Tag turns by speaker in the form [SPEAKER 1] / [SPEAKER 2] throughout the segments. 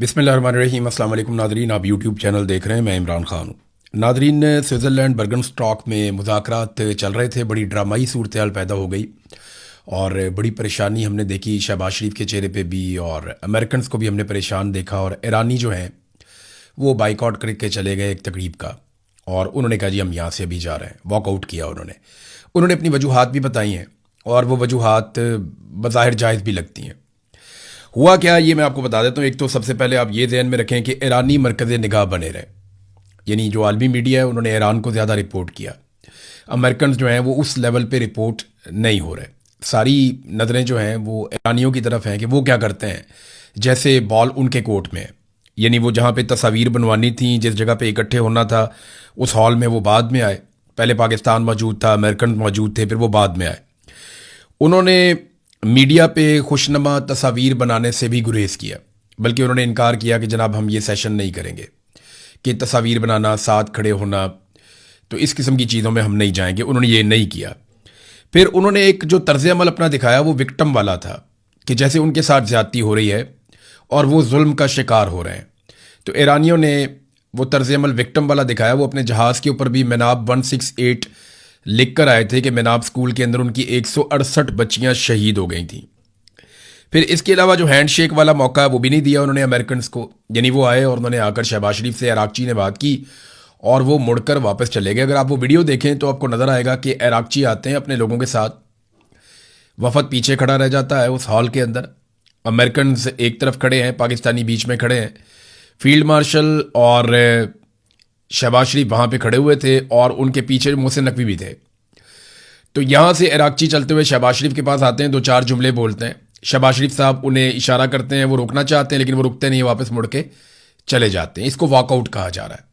[SPEAKER 1] बिस्मिल्लाहिर्रहमानिर्रहीम। अस्सलाम वालेकुम नादरीन, आप यूट्यूब चैनल देख रहे हैं। मैं इमरान खान हूँ। नादरीन, स्विट्ज़रलैंड बर्गनस्टॉक में मुज़ाकरात चल रहे थे। बड़ी ड्रामाई सूरत हाल पैदा हो गई और बड़ी परेशानी हमने देखी शहबाज शरीफ के चेहरे पे भी, और अमेरिकन को भी हमने परेशान देखा। और ईरानी जो हैं वो बाइकआउट करके चले गए एक तकरीब का, और उन्होंने कहा जी हम यहाँ से अभी जा रहे हैं। वॉकआउट किया उन्होंने अपनी वजूहात भी बताई हैं, और वो वजूहात बज़ाहिर जायज़ भी लगती हैं। हुआ क्या ये मैं आपको बता देता हूँ। एक तो सबसे पहले आप ये ध्यान में रखें कि ईरानी मरकज़ निगाह बने रहे, यानी जो आलमी मीडिया है उन्होंने ईरान को ज़्यादा रिपोर्ट किया। अमेरिकन जो हैं वो उस लेवल पे रिपोर्ट नहीं हो रहे। सारी नज़रें जो हैं वो ईरानियों की तरफ हैं कि वो क्या करते हैं जैसे बॉल उनके कोर्ट में है। यानी वो जहाँ पे तस्वीर बनवानी थी, जिस जगह पे इकट्ठे होना था, उस हॉल में वो बाद में आए। पहले पाकिस्तान मौजूद था, अमेरिकन मौजूद थे, फिर वो बाद में आए। उन्होंने मीडिया पे खुशनुमा तस्वीर बनाने से भी गुरेज किया, बल्कि उन्होंने इनकार किया कि जनाब हम ये सेशन नहीं करेंगे, कि तस्वीर बनाना, साथ खड़े होना, तो इस किस्म की चीज़ों में हम नहीं जाएंगे। उन्होंने ये नहीं किया। फिर उन्होंने एक जो तर्ज अमल अपना दिखाया वो विक्टिम वाला था, कि जैसे उनके साथ ज़्यादती हो रही है और वो जुल्म का शिकार हो रहे हैं। तो ईरानियों ने वो तर्ज अमल विक्टिम वाला दिखाया। वो अपने जहाज़ के ऊपर भी मिनाब 168 लिख कर आए थे कि मिनाब स्कूल के अंदर उनकी 168 बच्चियां शहीद हो गई थी। फिर इसके अलावा जो हैंडशेक वाला मौका है वो भी नहीं दिया उन्होंने अमेरिकन को। यानी वो आए और उन्होंने आकर शहबाज शरीफ से इराकची ने बात की और वो मुड़कर वापस चले गए। अगर आप वो वीडियो देखें तो आपको नज़र आएगा कि इराकची आते हैं अपने लोगों के साथ, वफद पीछे खड़ा रह जाता है उस हॉल के अंदर, अमेरिकन एक तरफ खड़े हैं, पाकिस्तानी बीच में खड़े हैं, फील्ड मार्शल और शहबाज शरीफ वहाँ पे खड़े हुए थे, और उनके पीछे मोहसिन नकवी भी थे। तो यहाँ से इराकची चलते हुए शहबाज शरीफ के पास आते हैं, दो चार जुमले बोलते हैं। शहबाज शरीफ साहब उन्हें इशारा करते हैं, वो रुकना चाहते हैं लेकिन वो रुकते नहीं, वापस मुड़ के चले जाते हैं। इसको वॉकआउट कहा जा रहा है।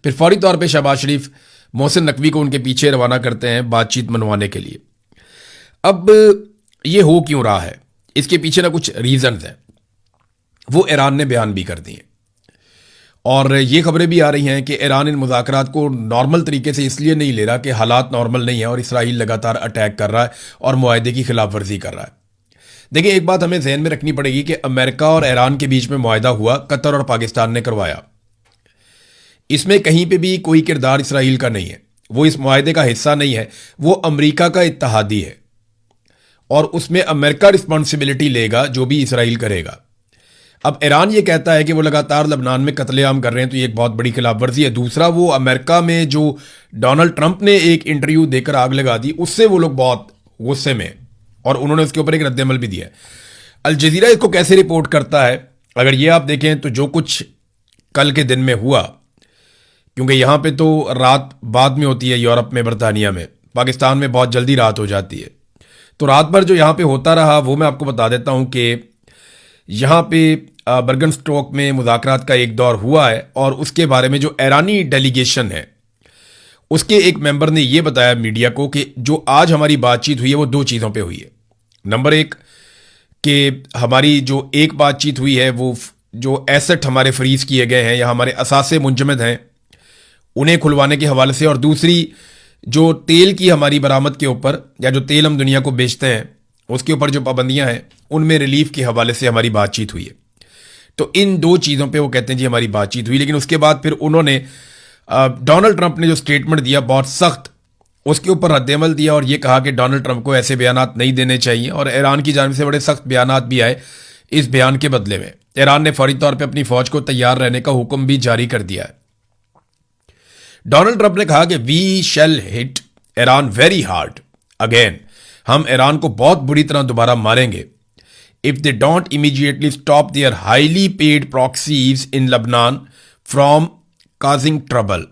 [SPEAKER 1] फिर फौरी तौर पे शहबाज शरीफ मोहसिन नकवी को उनके पीछे रवाना करते हैं बातचीत मनवाने के लिए। अब ये हो क्यों रहा है, इसके पीछे ना कुछ रीजंस हैं, वो ईरान ने बयान भी कर दिए। और ये खबरें भी आ रही हैं कि ईरान इन मुज़ाकरात को नॉर्मल तरीके से इसलिए नहीं ले रहा कि हालात नॉर्मल नहीं है और इसराइल लगातार अटैक कर रहा है और मुआहदे की खिलाफ वर्जी कर रहा है। देखिए, एक बात हमें जहन में रखनी पड़ेगी कि अमेरिका और ईरान के बीच में मुआहदा हुआ, कतर और पाकिस्तान ने करवाया। इसमें कहीं पर भी कोई किरदार इसराइल का नहीं है, वो इस मुआहदे का हिस्सा नहीं है, वो अमरीका का इत्तहादी है, और उसमें अमेरिका रिस्पॉन्सिबिलिटी लेगा जो भी इसराइल करेगा। अब ईरान ये कहता है कि वो लगातार लबनान में कत्लेआम कर रहे हैं, तो ये एक बहुत बड़ी खिलाफ वर्जी है। दूसरा, वो अमेरिका में जो डोनाल्ड ट्रंप ने एक इंटरव्यू देकर आग लगा दी, उससे वो लोग बहुत गुस्से में, और उन्होंने उसके ऊपर एक रद्दअमल भी दिया है। अल जज़ीरा इसको कैसे रिपोर्ट करता है, अगर ये आप देखें तो जो कुछ कल के दिन में हुआ, क्योंकि यहाँ पे तो रात बाद में होती है, यूरोप में, बरतानिया में, पाकिस्तान में बहुत जल्दी रात हो जाती है, तो रात भर जो यहाँ पे होता रहा वो मैं आपको बता देता हूँ कि यहाँ पे बर्गनस्टॉक में मुज़ाकरात का एक दौर हुआ है, और उसके बारे में जो ईरानी डेलीगेशन है उसके एक मेंबर ने यह बताया मीडिया को कि जो आज हमारी बातचीत हुई है वो दो चीज़ों पे हुई है। नंबर एक, कि हमारी जो एक बातचीत हुई है वो जो एसेट हमारे फ्रीज किए गए हैं या हमारे असासे मुंजमद हैं उन्हें खुलवाने के हवाले से, और दूसरी जो तेल की हमारी बरामद के ऊपर या जो तेल हम दुनिया को बेचते हैं उसके ऊपर जो पाबंदियां हैं उनमें रिलीफ के हवाले से हमारी बातचीत हुई है। तो इन दो चीज़ों पे वो कहते हैं जी हमारी बातचीत हुई। लेकिन उसके बाद फिर उन्होंने डोनाल्ड ट्रंप ने जो स्टेटमेंट दिया बहुत सख्त, उसके ऊपर रद्दअमल दिया और ये कहा कि डोनाल्ड ट्रंप को ऐसे बयानात नहीं देने चाहिए, और ईरान की जानिब से बड़े सख्त बयानात भी आए। इस बयान के बदले में ईरान ने फौरी तौर पर अपनी फौज को तैयार रहने का हुक्म भी जारी कर दिया है। डोनाल्ड ट्रंप ने कहा कि we shall hit Iran very hard again, हम ईरान को बहुत बुरी तरह दोबारा मारेंगे, if they don't immediately stop their highly paid proxies in लबनान फ्रॉम काजिंग ट्रबल,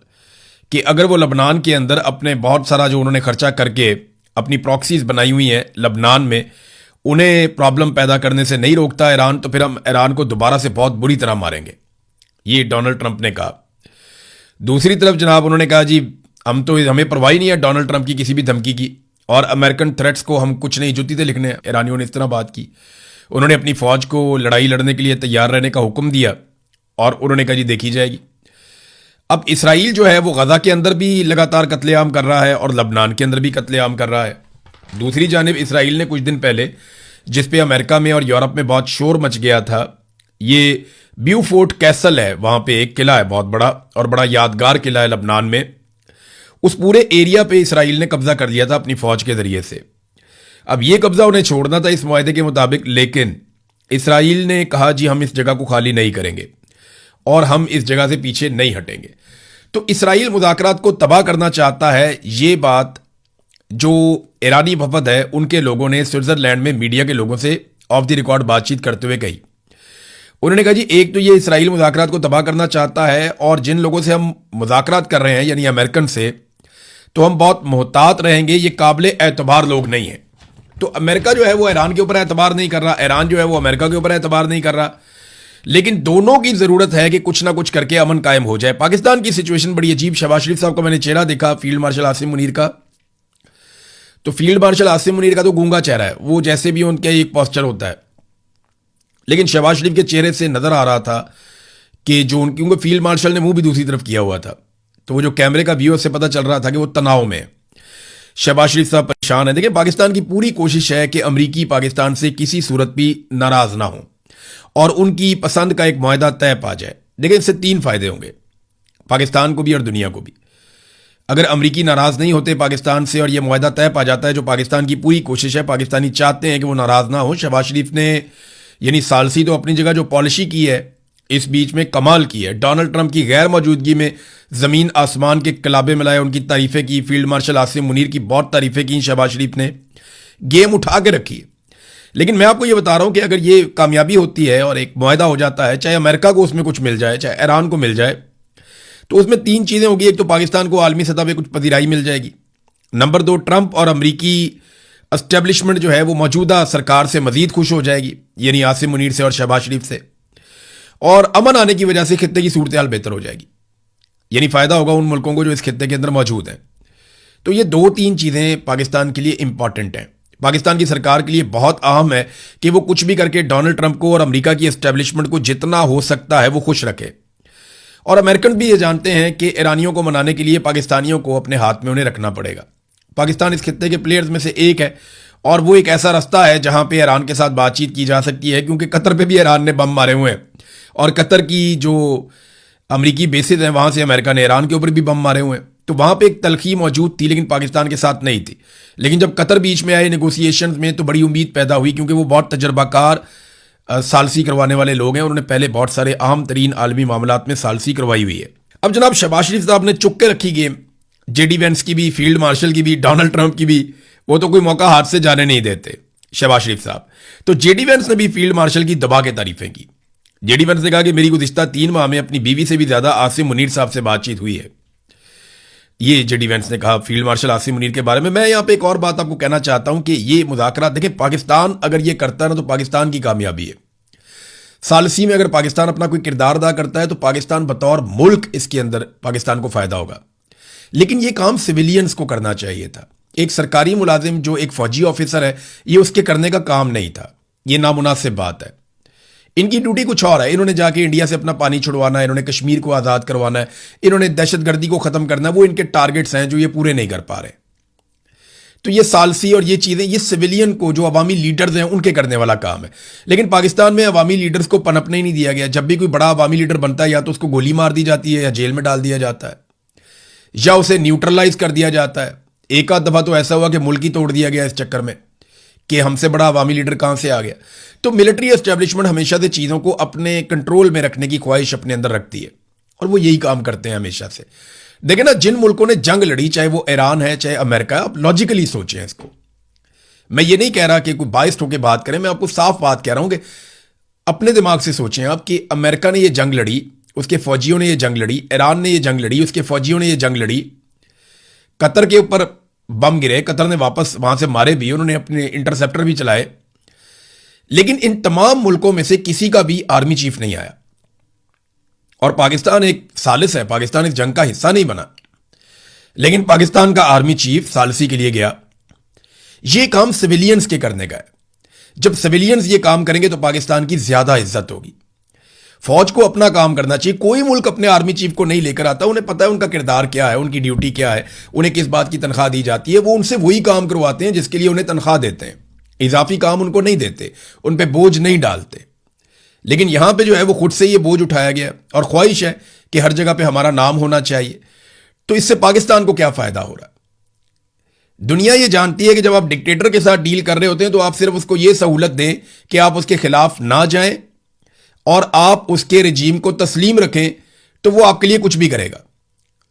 [SPEAKER 1] कि अगर वो लबनान के अंदर अपने बहुत सारा जो उन्होंने खर्चा करके अपनी प्रॉक्सीज बनाई हुई हैं लबनान में, उन्हें प्रॉब्लम पैदा करने से नहीं रोकता ईरान, तो फिर हम ईरान को दोबारा से बहुत बुरी तरह मारेंगे, ये डोनाल्ड ट्रंप ने कहा। दूसरी तरफ जनाब उन्होंने कहा जी हम तो, हमें परवाह नहीं है डोनाल्ड ट्रंप की किसी भी धमकी की, और अमेरिकन थ्रेट्स को हम कुछ नहीं जुती थे लिखने। ईरानियों ने इस तरह बात की। उन्होंने अपनी फौज को लड़ाई लड़ने के लिए तैयार रहने का हुक्म दिया, और उन्होंने कहा जी देखी जाएगी। अब इसराइल जो है वो गजा के अंदर भी लगातार कत्लेआम कर रहा है और लबनान के अंदर भी कत्लेआम कर रहा है। दूसरी जानिब इसराइल ने कुछ दिन पहले, जिस पे अमेरिका में और यूरोप में बहुत शोर मच गया था, ये ब्यूफोर्ट कैसल है, वहां पे एक किला है बहुत बड़ा और बड़ा यादगार किला है लबनान में। उस पूरे एरिया पे इसराइल ने कब्जा कर लिया था अपनी फौज के जरिए से। अब ये कब्जा उन्हें छोड़ना था इस मुआहदे के मुताबिक, लेकिन इसराइल ने कहा जी हम इस जगह को खाली नहीं करेंगे और हम इस जगह से पीछे नहीं हटेंगे। तो इसराइल मुज़ाकरात को तबाह करना चाहता है, ये बात जो ईरानी वफद है उनके लोगों ने स्विट्जरलैंड में मीडिया के लोगों से ऑफ द रिकॉर्ड बातचीत करते हुए कही। उन्होंने कहा जी एक तो ये इसराइल मुज़ाकरात को तबाह करना चाहता है और जिन लोगों से हम मुज़ाकरात कर रहे हैं यानी अमेरिकन से, तो हम बहुत मोहतात रहेंगे, ये काबिल एतबार लोग नहीं हैं। तो अमेरिका जो है वो ईरान के ऊपर एतबार नहीं कर रहा, ईरान जो है वो अमेरिका के ऊपर एतबार नहीं कर रहा, लेकिन दोनों की ज़रूरत है कि कुछ ना कुछ करके अमन कायम हो जाए। पाकिस्तान की सिचुएशन बड़ी अजीब। शहबाज शरीफ साहब का मैंने चेहरा देखा, फील्ड मार्शल आसिम मुनीर का, तो फील्ड मार्शल आसिम मुनीर का तो गूंगा चेहरा है, वो जैसे भी उनका एक पोस्चर होता है, लेकिन शहबाज शरीफ के चेहरे से नजर आ रहा था कि जो उनके फील्ड मार्शल ने मुंह भी दूसरी तरफ किया हुआ था, तो वो जो कैमरे का व्यू से पता चल रहा था कि वो तनाव में है। शहबाज शरीफ साहब परेशान है। देखिए पाकिस्तान की पूरी कोशिश है कि अमरीकी पाकिस्तान से किसी सूरत भी नाराज ना हो और उनकी पसंद का एक मुआहदा तय पा जाए। देखिए इससे 3 फायदे होंगे पाकिस्तान को भी और दुनिया को भी। अगर अमरीकी नाराज नहीं होते पाकिस्तान से और यह मुआहदा तय पा जाता है, जो पाकिस्तान की पूरी कोशिश है, पाकिस्तानी चाहते हैं कि वो नाराज ना हो। शहबाज शरीफ ने यानी सालसी तो अपनी जगह जो पॉलिसी की है इस बीच में कमाल की है। डोनाल्ड ट्रंप की गैर मौजूदगी में ज़मीन आसमान के कलाबे मिलाए, उनकी तारीफ़ें की। फील्ड मार्शल आसिम मुनीर की बहुत तारीफ़ें की शहबाज शरीफ ने, गेम उठा के रखी है। लेकिन मैं आपको ये बता रहा हूं कि अगर ये कामयाबी होती है और एक मुआहदा हो जाता है, चाहे अमेरिका को उसमें कुछ मिल जाए चाहे ईरान को मिल जाए, तो उसमें 3 चीज़ें होगी। एक तो पाकिस्तान को आलमी सतह पर कुछ पजीराई मिल जाएगी। नंबर 2, ट्रंप और अमरीकी एस्टेब्लिशमेंट जो है वो मौजूदा सरकार से मजीद खुश हो जाएगी, यानी आसिम मुनीर से और शहबाज शरीफ से, और अमन आने की वजह से खित्ते की सूरत हाल बेहतर हो जाएगी, यानी फ़ायदा होगा उन मुल्कों को जो इस खित्ते के अंदर मौजूद हैं। तो ये 2-3 चीज़ें पाकिस्तान के लिए इंपॉर्टेंट हैं। पाकिस्तान की सरकार के लिए बहुत अहम है कि वो कुछ भी करके डोनाल्ड ट्रंप को और अमेरिका की एस्टेब्लिशमेंट को जितना हो सकता है वो खुश रखे। और अमेरिकन भी ये जानते हैं कि ईरानियों को मनाने के लिए पाकिस्तानियों को अपने हाथ में उन्हें रखना पड़ेगा। पाकिस्तान इस खित्ते के प्लेयर्स में से एक है और वो एक ऐसा रास्ता है जहां पे ईरान के साथ बातचीत की जा सकती है, क्योंकि कतर पे भी ईरान ने बम मारे हुए हैं और कतर की जो अमरीकी बेसिस हैं वहां से अमेरिका ने ईरान के ऊपर भी बम मारे हुए हैं। तो वहां पे एक तलखी मौजूद थी, लेकिन पाकिस्तान के साथ नहीं थी। लेकिन जब कतर बीच में आए नेगोशिएशंस में तो बड़ी उम्मीद पैदा हुई, क्योंकि वो बहुत तजर्बाकार सालसी करवाने वाले लोग हैं। उन्होंने पहले बहुत सारे अहम तरीन आलमी मामलात में सालसी करवाई हुई है। अब जनाब शहबाज शरीफ साहब ने चुप के रखी गेम, जेडी वेंस की भी, फील्ड मार्शल की भी, डोनाल्ड ट्रंप की भी, वो तो कोई मौका हाथ से जाने नहीं देते शहबाज शरीफ साहब। तो जेडी वेंस ने भी फील्ड मार्शल की दबा के तारीफें की। जेडी वेंस ने कहा कि मेरी गुज़िश्ता 3 माह में अपनी बीवी से भी ज्यादा आसिम मुनीर साहब से बातचीत हुई है। ये जेडी वेंस ने कहा फील्ड मार्शल आसिम मुनीर के बारे में। मैं यहां पे एक और बात आपको कहना चाहता हूं कि ये मुज़ाकरात देखें, पाकिस्तान अगर ये करता है ना तो पाकिस्तान की कामयाबी है। सालसी में अगर पाकिस्तान अपना कोई किरदार अदा करता है तो पाकिस्तान बतौर मुल्क इसके अंदर पाकिस्तान को फायदा होगा। लेकिन ये काम सिविलियंस को करना चाहिए था। एक सरकारी मुलाजिम जो एक फौजी ऑफिसर है, ये उसके करने का काम नहीं था। ये नामुनासिब बात है। इनकी ड्यूटी कुछ और है। इन्होंने जाके इंडिया से अपना पानी छुड़वाना है, इन्होंने कश्मीर को आज़ाद करवाना है, इन्होंने दहशतगर्दी को ख़त्म करना है। वो इनके टारगेट्स हैं जो ये पूरे नहीं कर पा रहे। तो ये सालसी और ये चीज़ें ये सिविलियन को, जो अवामी लीडर्स हैं, उनके करने वाला काम है। लेकिन पाकिस्तान में अवामी लीडर्स को पनपने ही नहीं दिया गया। जब भी कोई बड़ा अवामी लीडर बनता है या तो उसको गोली मार दी जाती है या जेल में डाल दिया जाता है या उसे न्यूट्रलाइज कर दिया जाता है। एक आध दफ़ा तो ऐसा हुआ कि मुल्क ही तोड़ दिया गया इस चक्कर में कि हमसे बड़ा अवामी लीडर कहाँ से आ गया। तो मिलिट्री एस्टेब्लिशमेंट हमेशा से चीज़ों को अपने कंट्रोल में रखने की ख्वाहिश अपने अंदर रखती है और वो यही काम करते हैं हमेशा से। देखें ना, जिन मुल्कों ने जंग लड़ी, चाहे वो ईरान है चाहे अमेरिका है, आप लॉजिकली सोचें इसको। मैं ये नहीं कह रहा कि कोई बाइस्ड होकर बात करें, मैं आपको साफ बात कह रहा हूं कि अपने दिमाग से सोचें आप कि अमेरिका ने ये जंग लड़ी, उसके फौजियों ने ये जंग लड़ी, ईरान ने ये जंग लड़ी, उसके फौजियों ने ये जंग लड़ी, कतर के ऊपर बम गिरे, कतर ने वापस वहां से मारे भी, उन्होंने अपने इंटरसेप्टर भी चलाए, लेकिन इन तमाम मुल्कों में से किसी का भी आर्मी चीफ नहीं आया। और पाकिस्तान एक सालिस है, पाकिस्तान इस जंग का हिस्सा नहीं बना, लेकिन पाकिस्तान का आर्मी चीफ सालसी के लिए गया। यह काम सिविलियंस के करने का है। जब सिविलियंस ये काम करेंगे तो पाकिस्तान की ज्यादा इज्जत होगी। फौज को अपना काम करना चाहिए। कोई मुल्क अपने आर्मी चीफ को नहीं लेकर आता, उन्हें पता है उनका किरदार क्या है, उनकी ड्यूटी क्या है, उन्हें किस बात की तनख्वाह दी जाती है। वो उनसे वही काम करवाते हैं जिसके लिए उन्हें तनख्वाह देते हैं, इजाफी काम उनको नहीं देते, उन पर बोझ नहीं डालते। लेकिन यहां पे जो है वो खुद से ये बोझ उठाया गया और ख्वाहिश है कि हर जगह पे हमारा नाम होना चाहिए। तो इससे पाकिस्तान को क्या फायदा हो रहा है? दुनिया ये जानती है कि जब आप डिक्टेटर के साथ डील कर रहे होते हैं तो आप सिर्फ उसको ये सहूलत दें कि आप उसके खिलाफ ना जाएं और आप उसके रजीम को तस्लीम रखें, तो वो आपके लिए कुछ भी करेगा।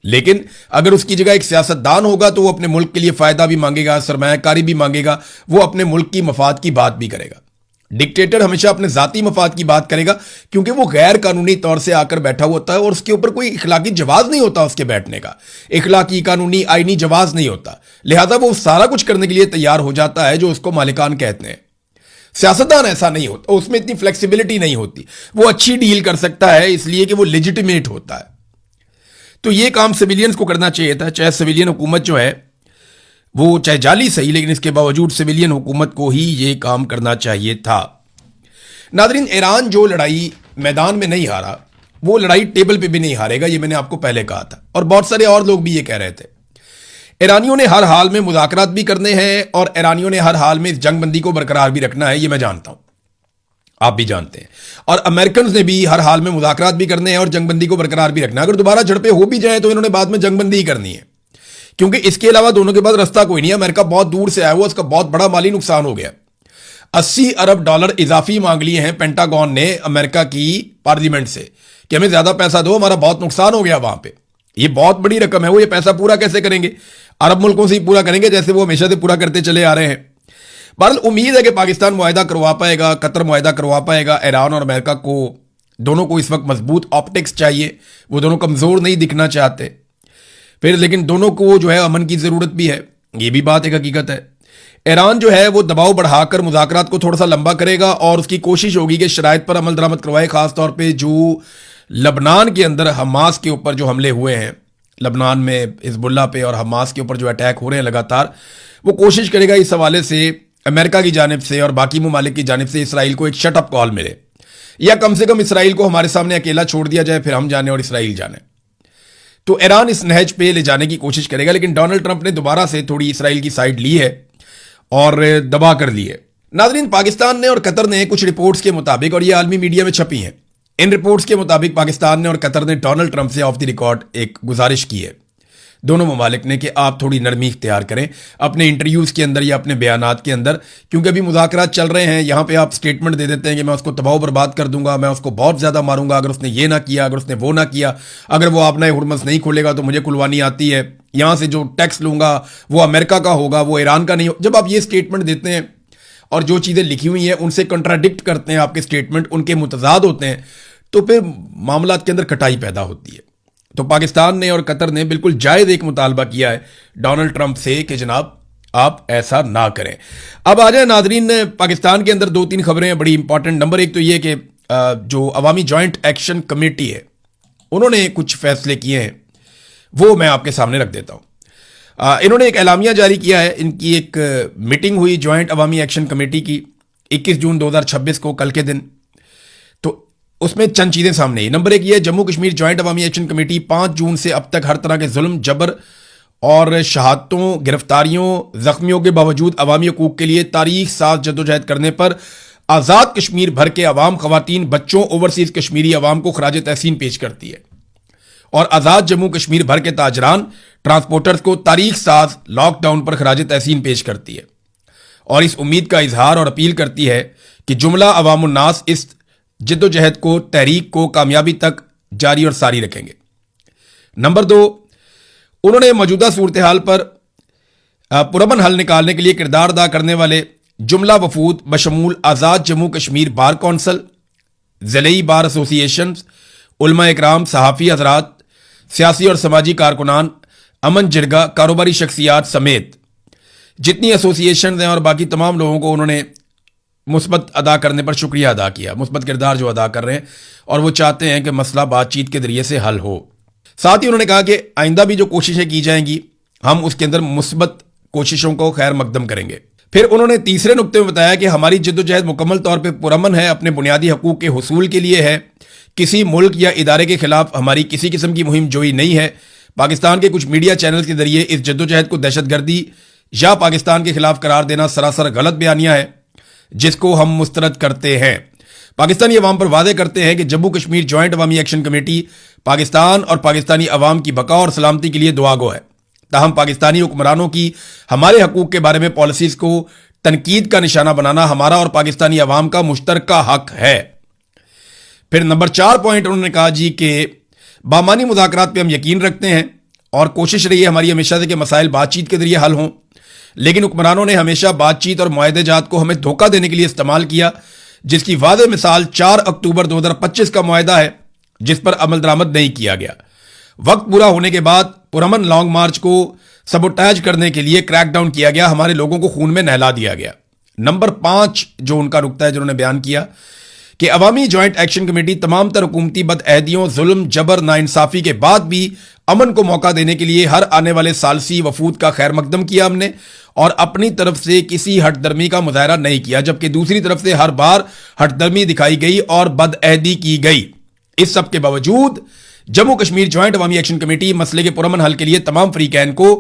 [SPEAKER 1] लेकिन अगर उसकी जगह एक सियासतदान होगा तो वो अपने मुल्क के लिए फायदा भी मांगेगा, सरमायाकारी भी मांगेगा, वो अपने मुल्क की मफाद की बात भी करेगा। डिक्टेटर हमेशा अपने जाती मफाद की बात करेगा क्योंकि वो गैर कानूनी तौर से आकर बैठा होता है और उसके ऊपर कोई इखलाकी जवाज नहीं होता, उसके बैठने का इखलाकी कानूनी आईनी जवाज नहीं होता। लिहाजा वो सारा कुछ करने के लिए तैयार हो जाता है जो उसको मालिकान कहते हैं। सियासतदान ऐसा नहीं होता, उसमें इतनी फ्लेक्सिबिलिटी नहीं होती। वो अच्छी डील कर सकता है इसलिए कि वो लेजिटिमेट होता है। तो ये काम सिविलियंस को करना चाहिए था, चाहे सिविलियन हुकूमत जो है वो चाहे जाली सही, लेकिन इसके बावजूद सिविलियन हुकूमत को ही ये काम करना चाहिए था। नादरीन, ईरान जो लड़ाई मैदान में नहीं हारा वो लड़ाई टेबल पे भी नहीं हारेगा, ये मैंने आपको पहले कहा था और बहुत सारे और लोग भी ये कह रहे थे। ईरानियों ने हर हाल में मुज़ाकरात भी करने हैं और ईरानियों ने हर हाल में इस जंगबंदी को बरकरार भी रखना है, ये मैं जानता हूं, आप भी जानते हैं। और अमेरिकन ने भी हर हाल में मुज़ाकरात भी करने हैं और जंगबंदी को बरकरार भी रखना है। अगर दोबारा झड़पें हो भी जाए तो इन्होंने बाद में जंगबंदी ही करनी है, क्योंकि इसके अलावा दोनों के पास रास्ता कोई नहीं है। अमेरिका बहुत दूर से आया हुआ, उसका बहुत बड़ा माली नुकसान हो गया। $80 अरब इजाफी मांग लिए हैं पेंटागन ने अमेरिका की पार्लियामेंट से कि हमें ज्यादा पैसा दो, हमारा बहुत नुकसान हो गया वहां पे। ये बहुत बड़ी रकम है, वो ये पैसा पूरा कैसे करेंगे? अरब मुल्कों से ही पूरा करेंगे जैसे वो हमेशा से पूरा करते चले आ रहे हैं। बहरहाल उम्मीद है कि पाकिस्तान मुआहदा करवा पाएगा, कतर मुआहदा करवा पाएगा। ईरान और अमेरिका को दोनों को इस वक्त मजबूत ऑप्टिक्स चाहिए, वो दोनों कमजोर नहीं दिखना चाहते। फिर लेकिन दोनों को जो है अमन की जरूरत भी है, ये भी बात एक हकीकत है। ईरान जो है वो दबाव बढ़ाकर मुज़ाकरात को थोड़ा सा लंबा करेगा और उसकी कोशिश होगी कि शराइत पर अमल दरामद करवाए, खासतौर पे जो लबनान के अंदर हमास के ऊपर जो हमले हुए हैं, लबनान में हिजबुल्लाह पे और हमास के ऊपर जो अटैक हो रहे हैं लगातार, वो कोशिश करेगा इस हवाले से अमेरिका की जानिब से और बाकी ममालिक की जानिब से इसराइल को एक शटअप कॉल मिले, या कम से कम इसराइल को हमारे सामने अकेला छोड़ दिया जाए, फिर हम जाने और इसराइल जाने। तो ईरान इस नहज पे ले जाने की कोशिश करेगा, लेकिन डोनाल्ड ट्रंप ने दोबारा से थोड़ी इसराइल की साइड ली है और दबा कर ली है। नाज़रीन, पाकिस्तान ने और कतर ने कुछ रिपोर्ट्स के मुताबिक, और ये आलमी मीडिया में छपी हैं, इन रिपोर्ट्स के मुताबिक पाकिस्तान ने और कतर ने डोनाल्ड ट्रंप से ऑफ द रिकॉर्ड एक गुजारिश की है, दोनों ममालिक ने, कि आप थोड़ी नरमी इख्तियार करें अपने इंटरव्यूज़ के अंदर या अपने बयानात के अंदर, क्योंकि अभी मुज़ाकरात चल रहे हैं। यहाँ पे आप स्टेटमेंट दे देते हैं कि मैं उसको तबाह बर्बाद कर दूंगा, मैं उसको बहुत ज़्यादा मारूंगा अगर उसने ये ना किया, अगर उसने वो ना किया, अगर वो अपना हुरमस नहीं खोलेगा तो मुझे कुलवानी आती है, यहाँ से जो टैक्स लूंगा वो अमेरिका का होगा, वो ईरान का नहीं। जब आप ये स्टेटमेंट देते हैं और जो चीज़ें लिखी हुई हैं उनसे कंट्राडिक्ट करते हैं, आपके स्टेटमेंट उनके मुतजाद होते हैं, तो फिर मामलात के अंदर कटाई पैदा होती है। तो पाकिस्तान ने और कतर ने बिल्कुल जायज़ एक मुतालबा किया है डोनाल्ड ट्रंप से कि जनाब आप ऐसा ना करें। अब आ जाए नाजरीन, पाकिस्तान के अंदर 2-3 खबरें हैं बड़ी इंपॉर्टेंट। नंबर 1 तो ये कि जो अवामी जॉइंट एक्शन कमेटी है उन्होंने कुछ फैसले किए हैं, वो मैं आपके सामने रख देता हूँ। इन्होंने एक एलामिया जारी किया है। इनकी एक मीटिंग हुई जॉइंट अवामी एक्शन कमेटी की 21 जून 2026 को, कल के दिन। तो उसमें चंद चीज़ें सामने आई। नंबर 1 ये, जम्मू कश्मीर जॉइंट अवामी एक्शन कमेटी 5 जून से अब तक हर तरह के जुल्म, जबर और शहादतों, गिरफ्तारियों, जख्मियों के बावजूद अवामी हकूक़ के लिए तारीख साथ जद्दोजहद करने पर आज़ाद कश्मीर भर के अवाम, ख़वातीन, बच्चों, ओवरसीज़ कश्मीरी अवाम को खराज तहसीन पेश करती है और आज़ाद जम्मू कश्मीर भर के ताजरान, ट्रांसपोर्टर्स को तारीख साथ लॉकडाउन पर खराज तहसीन पेश करती है और इस उम्मीद का इजहार और अपील करती है कि जुमला अवाम उन्नास इस जद्दोजहद को, तहरीक को कामयाबी तक जारी और सारी रखेंगे। नंबर 2, उन्होंने मौजूदा सूरत हाल पर पुरअमन हल निकालने के लिए किरदार अदा करने वाले जुमला वफूद बशमूल आज़ाद जम्मू कश्मीर बार कौंसल, ज़िलई बार एसोसिएशन, उलमा इकराम, सहाफ़ी हजरात, सियासी और समाजी कारकुनान, अमन जिरगा, कारोबारी शख्सियात समेत जितनी एसोसिएशन हैं और बाकी तमाम लोगों को उन्होंने मुस्बत अदा करने पर शुक्रिया अदा किया, मुस्बत किरदार जो अदा कर रहे हैं, और वो चाहते हैं कि मसला बातचीत के जरिए से हल हो। साथ ही उन्होंने कहा कि आइंदा भी जो कोशिशें की जाएंगी हम उसके अंदर मुस्बत कोशिशों को खैर मकदम करेंगे। फिर उन्होंने तीसरे नुक्ते में बताया कि हमारी जद्दोजहद मुकम्मल तौर पर पुरअमन है, अपने बुनियादी हकूक़ के हुसूल के लिए है, किसी मुल्क या इदारे के खिलाफ हमारी किसी किस्म की मुहिम जोई नहीं है। पाकिस्तान के कुछ मीडिया चैनल के जरिए इस जद्दोजहद को दहशतगर्दी या पाकिस्तान के खिलाफ करार देना सरासर गलत बयानिया है जिसको हम मुस्तरद करते हैं। पाकिस्तानी अवाम पर वादे करते हैं कि जम्मू कश्मीर जॉइंट अवामी एक्शन कमेटी पाकिस्तान और पाकिस्तानी अवाम की बका और सलामती के लिए दुआगो है। ताहम पाकिस्तानी हुक्मरानों की हमारे हकूक के बारे में पॉलिसीज को तनकीद का निशाना बनाना हमारा और पाकिस्तानी अवाम का मुश्तरका हक है। फिर नंबर 4 पॉइंट उन्होंने कहा जी कि बामानी मुज़ाकरात पे हम यकीन रखते हैं और कोशिश रही है हमारी हमेशा से कि मसाइल बातचीत के जरिए हल हों, लेकिन हुक्मरानों ने हमेशा बातचीत और मुआहदेजात को हमें धोखा देने के लिए इस्तेमाल किया, जिसकी वादे मिसाल 4 अक्टूबर 2025 का मुआहदा है जिस पर अमल दरामद नहीं किया गया। वक्त पूरा होने के बाद पुरअमन लॉन्ग मार्च को सबोटाज करने के लिए क्रैकडाउन किया गया, हमारे लोगों को खून में नहला दिया गया। नंबर 5 जो उनका नुक्ता है जिन्होंने बयान किया कि अवामी जॉइंट एक्शन कमेटी तमाम तर हुकूमती बदअहदियों, जुल्म, जबर, नाइंसाफी के बाद भी अमन को मौका देने के लिए हर आने वाले सालसी वफूद का खैर मकदम किया हमने और अपनी तरफ से किसी हटदर्मी का मुजाहरा नहीं किया, जबकि दूसरी तरफ से हर बार हटदर्मी दिखाई गई और बदअहदी की गई। इस सब के बावजूद जम्मू कश्मीर जॉइंट अवामी एक्शन कमेटी मसले के पुरअमन हल के लिए तमाम फरीकैन को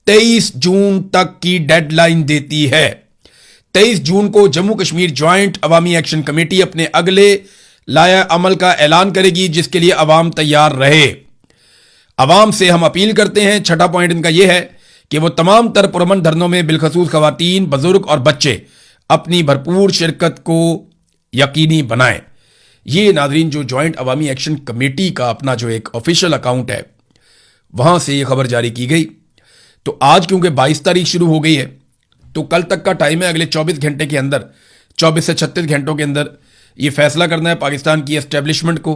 [SPEAKER 1] 23 जून तक की डेडलाइन देती है। 23 जून को जम्मू कश्मीर जॉइंट अवामी एक्शन कमेटी अपने अगले लाया अमल का ऐलान करेगी, जिसके लिए अवाम तैयार रहे। अवाम से हम अपील करते हैं, 6ठा पॉइंट इनका यह है कि वो तमाम तर पुरअमन धरनों में बिलखसूस खवातीन, बुजुर्ग और बच्चे अपनी भरपूर शिरकत को यकीनी बनाएं। ये नाजरीन जो जॉइंट अवामी एक्शन कमेटी का अपना जो एक ऑफिशियल अकाउंट है वहां से ये खबर जारी की गई। तो आज क्योंकि 22 तारीख शुरू हो गई है तो कल तक का टाइम है, अगले 24 घंटे के अंदर, 24 से 36 घंटों के अंदर ये फैसला करना है पाकिस्तान की एस्टेब्लिशमेंट को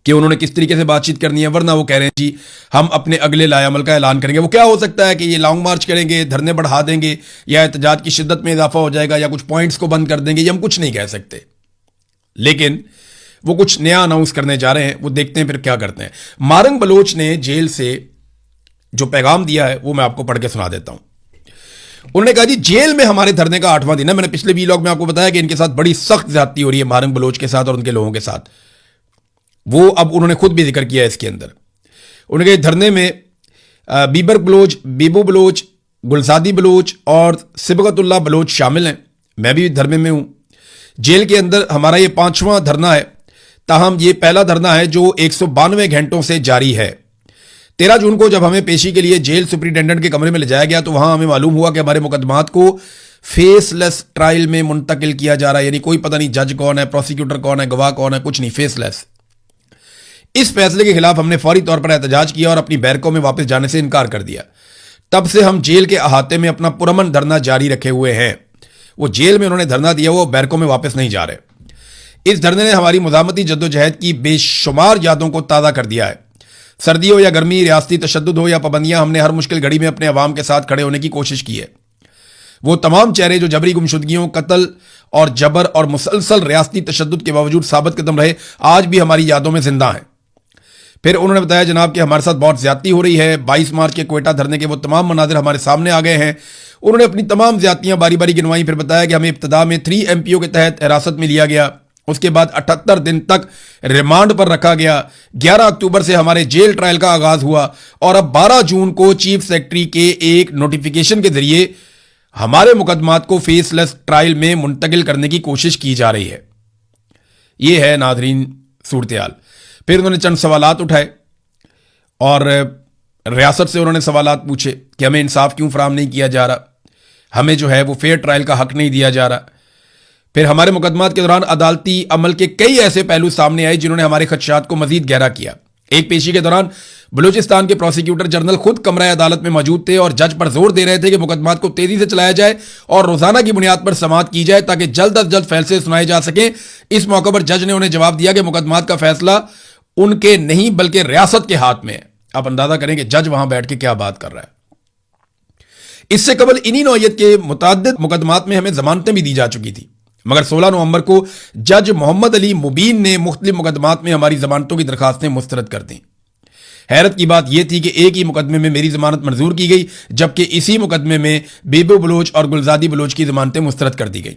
[SPEAKER 1] कि उन्होंने किस तरीके से बातचीत करनी है। वरना वो कह रहे हैं जी हम अपने अगले लायामल का ऐलान करेंगे। वो क्या हो सकता है कि ये लॉन्ग मार्च करेंगे, धरने बढ़ा देंगे या एहतजाज की शिद्दत में इजाफा हो जाएगा या कुछ पॉइंट्स को बंद कर देंगे, ये हम कुछ नहीं कह सकते, लेकिन वो कुछ नया अनाउंस करने जा रहे हैं। वो देखते हैं फिर क्या करते हैं। मारंग बलोच ने जेल से जो पैगाम दिया है वो मैं आपको पढ़ के सुना देता हूं। उन्होंने कहा जी जेल में हमारे धरने का 8वां दिन है। मैंने पिछले वीलॉग में आपको बताया कि इनके साथ बड़ी सख्त ज्यादती हो रही है मारंग बलोच के साथ और उनके लोगों के साथ। वो अब उन्होंने खुद भी जिक्र किया है इसके अंदर। उन्होंने कहा धरने में बीबर बलोच, बीबू बलोच, गुलजादी बलोच और सिबगतुल्लाह बलोच शामिल हैं। मैं भी धरने में हूं। जेल के अंदर हमारा ये 5वां धरना है, ताहम ये पहला धरना है जो 192 घंटों से जारी है। 13 जून को जब हमें पेशी के लिए जेल सुपरिटेंडेंट के कमरे में ले जाया गया तो वहां हमें मालूम हुआ कि हमारे मुकदमात को फेसलेस ट्रायल में मुंतकिल किया जा रहा है। यानी कोई पता नहीं जज कौन है, प्रोसिक्यूटर कौन है, गवाह कौन है, कुछ नहीं, फेसलेस। इस फैसले के खिलाफ हमने फौरी तौर पर एहतजाज किया और अपनी बैरकों में वापस जाने से इनकार कर दिया। तब से हम जेल के अहाते में अपना पुरअमन धरना जारी रखे हुए हैं। वो जेल में उन्होंने धरना दिया, वो बैरकों में वापस नहीं जा रहे। इस धरने ने हमारी मुजामती जद्दोजहद की बेशुमार यादों को ताज़ा कर दिया है। सर्दी हो या गर्मी, रियासती तशद्दुद हो या पाबंदियां, हमने हर मुश्किल घड़ी में अपने अवाम के साथ खड़े होने की कोशिश की है। वो तमाम चेहरे जो जबरी गुमशुदगियों, कत्ल और जबर और मुसलसल रियासती तशद्दुद के बावजूद साबित कदम रहे, आज भी हमारी यादों में जिंदा हैं। फिर उन्होंने बताया जनाब कि हमारे साथ बहुत ज्यादती हो रही है। 22 मार्च के क्वेटा धरने के वो तमाम मनाजिर हमारे सामने आ गए हैं। उन्होंने अपनी तमाम ज्यादतियां बारी बारी गिनवाई। फिर बताया कि हमें इब्तदा में 3 MPO के तहत हिरासत में लिया गया, उसके बाद 78 दिन तक रिमांड पर रखा गया। 11 अक्टूबर से हमारे जेल ट्रायल का आगाज हुआ और अब 12 जून को चीफ सेक्रेटरी के एक नोटिफिकेशन के जरिए हमारे मुकदमात को फेसलेस ट्रायल में मुंतकिल करने की कोशिश की जा रही है। यह है नादरीन सूरत-ए-हाल। फिर उन्होंने चंद सवालात उठाए और रियासत से उन्होंने सवालात पूछे कि हमें इंसाफ क्यों फराहम नहीं किया जा रहा, हमें जो है वो फेयर ट्रायल का हक नहीं दिया जा रहा। फिर हमारे मुकदमात के दौरान अदालती अमल के कई ऐसे पहलू सामने आए जिन्होंने हमारे खदशात को मजीद गहरा किया। एक पेशी के दौरान बलूचिस्तान के प्रोसिक्यूटर जनरल खुद कमरा अदालत में मौजूद थे और जज पर जोर दे रहे थे कि मुकदमात को तेजी से चलाया जाए और रोजाना की बुनियाद पर समाअत की जाए ताकि जल्द अज जल्द फैसले सुनाए जा सकें। इस मौके पर जज ने उन्हें जवाब दिया कि मुकदमात का फैसला उनके नहीं बल्कि रियासत के हाथ में है। आप अंदाजा करें कि जज वहां बैठ के क्या बात कर रहा है। इससे कबल इन्हीं नौयत के मुतअद्दिद मुकदमात में हमें जमानतें भी दी जा चुकी थी, मगर 16 नवंबर को जज मोहम्मद अली मुबीन ने मुख्तलिफ मुकदमात में हमारी जमानतों की दरखास्तें मुस्तरद कर दी। हैरत की बात यह थी कि एक ही मुकदमे में मेरी जमानत मंजूर की गई, जबकि इसी मुकदमे में बेबू बलोच और गुलजादी बलोच की जमानतें मुस्तरद कर दी गई।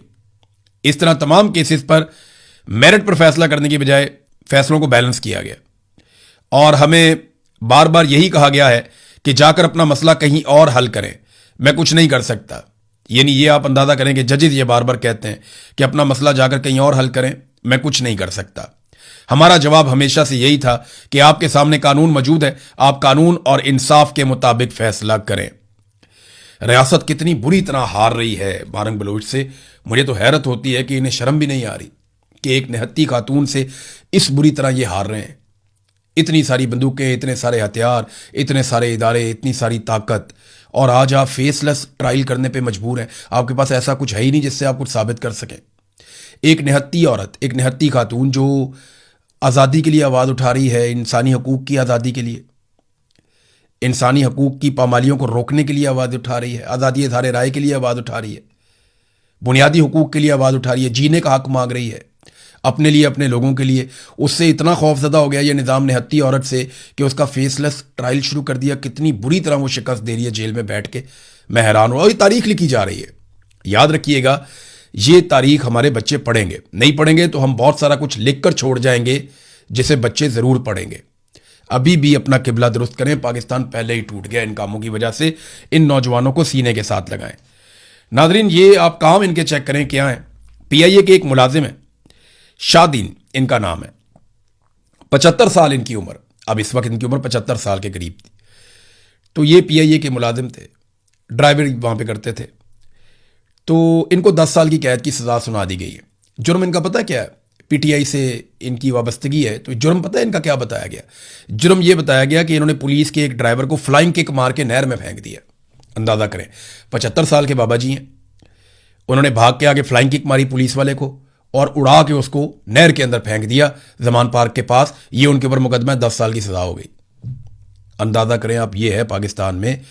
[SPEAKER 1] इस तरह तमाम केसेस पर मेरिट पर फैसला करने की बजाय फैसलों को बैलेंस किया गया और हमें बार बार यही कहा गया है कि जाकर अपना मसला कहीं और हल करें, मैं कुछ नहीं कर सकता। यानी ये आप अंदाजा करें कि जजेस ये बार बार कहते हैं कि अपना मसला जाकर कहीं और हल करें, मैं कुछ नहीं कर सकता। हमारा जवाब हमेशा से यही था कि आपके सामने कानून मौजूद है, आप कानून और इंसाफ के मुताबिक फैसला करें। रियासत कितनी बुरी तरह हार रही है बारंग बलोच से। मुझे तो हैरत होती है कि इन्हें शर्म भी नहीं आ रही कि एक निहत्ती खातून से इस बुरी तरह ये हार रहे हैं। इतनी सारी बंदूकें, इतने सारे हथियार, इतने सारे इदारे, इतनी सारी ताकत, और आज आप फेसलेस ट्रायल करने पे मजबूर हैं। आपके पास ऐसा कुछ है ही नहीं जिससे आप कुछ साबित कर सकें। एक निहत्ती औरत, एक निहत्ती खातून जो आज़ादी के लिए आवाज़ उठा रही है, इंसानी हकूक़ की आज़ादी के लिए, इंसानी हकूक़ की पामालियों को रोकने के लिए आवाज़ उठा रही है, आज़ादी इज़हार राय के लिए आवाज़ उठा रही है, बुनियादी हुकूक के लिए आवाज़ उठा रही है, जीने का हक मांग रही है अपने लिए, अपने लोगों के लिए। उससे इतना खौफजदा हो गया ये निज़ाम निहत्ती औरत से कि उसका फेसलेस ट्रायल शुरू कर दिया। कितनी बुरी तरह वो शिकस्त दे रही है जेल में बैठ के, मैं हैरान हूँ। और ये तारीख लिखी जा रही है, याद रखिएगा, ये तारीख हमारे बच्चे पढ़ेंगे। नहीं पढ़ेंगे तो हम बहुत सारा कुछ लिख कर छोड़ जाएंगे जिसे बच्चे ज़रूर पढ़ेंगे। अभी भी अपना किबला दुरुस्त करें, पाकिस्तान पहले ही टूट गया इन कामों की वजह से। इन नौजवानों को सीने के साथ लगाएं। नादरीन, ये आप काम इनके चेक करें क्या है। PIA के एक मुलाजिम है, शादीन इनका नाम है, 75 साल इनकी उम्र, अब इस वक्त इनकी उम्र 75 साल के करीब थी। तो ये PIA के मुलाजिम थे, ड्राइवर वहाँ पे करते थे। तो इनको 10 साल की कैद की सज़ा सुना दी गई है। जुर्म इनका पता क्या है? PTI से इनकी वाबस्तगी है। तो जुर्म पता है इनका क्या बताया गया? जुर्म ये बताया गया कि इन्होंने पुलिस के एक ड्राइवर को फ्लाइंग किक मार के नहर में फेंक दिया। अंदाज़ा करें, 75 साल के बाबा जी हैं, उन्होंने भाग के आगे फ्लाइंग किक मारी पुलिस वाले को और उड़ा के उसको नहर के अंदर फेंक दिया जमान पार्क के पास। ये उनके ऊपर मुकदमा 10 साल की सज़ा हो गई। अंदाज़ा करें आप, ये है पाकिस्तान में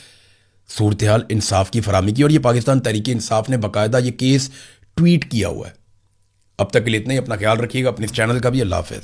[SPEAKER 1] सूरत हाल इंसाफ की फरामी की। और ये पाकिस्तान तहरीक इंसाफ ने बाकायदा ये केस ट्वीट किया हुआ है। अब तक के लिए इतना ही। अपना ख्याल रखिएगा, अपने इस चैनल का भी। अल्लाह हाफ़िज़।